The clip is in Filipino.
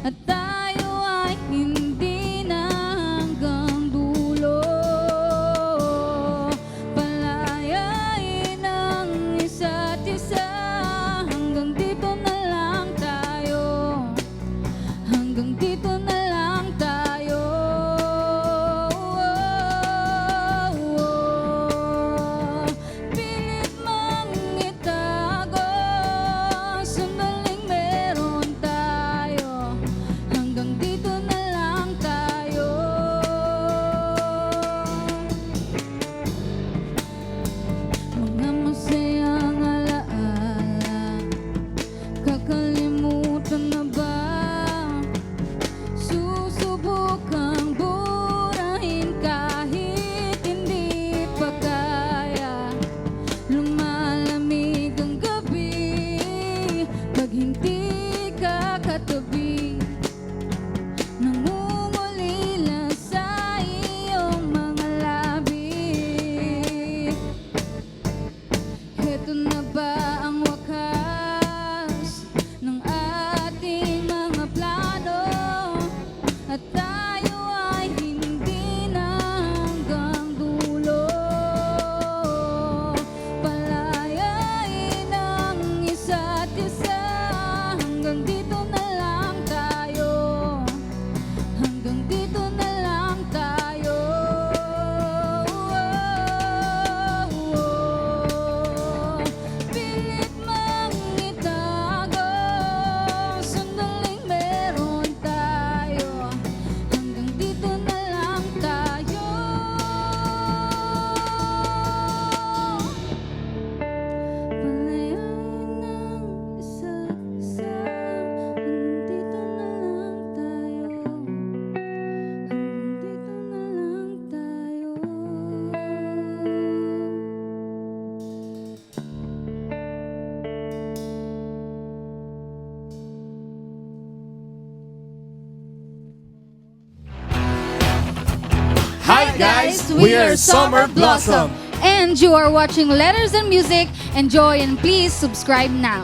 at tayo ay hindi na hanggang dulo. Palayain ang isa't isa, hanggang dito na lang tayo, hanggang dito na lang tayo. Pilit mang itago, sandaling meron tayo, hanggang dito na lang tayo. Mga masayang alaala, kakalimutan na ba? Susubukang burahin kahit hindi pa kaya. Lumalamig ang gabi pag hindi ka katabi. Nangungulila sa iyong mga labi. Heto na ba ang wakas ng ating mga plano, at tayo ay hindi na hanggang dulo. Palayain ang isa't isa, hanggang dito na lang tayo, hanggang dito na lang tayo. Pilit mang itago, sandaling meron tayo, hanggang dito na lang tayo. Palayain ang isa't isa, hanggang dito na lang tayo, hanggang dito na lang tayo. Hi guys, we are Summer Blossom. And you are watching Letters and Music. Enjoy and please subscribe now.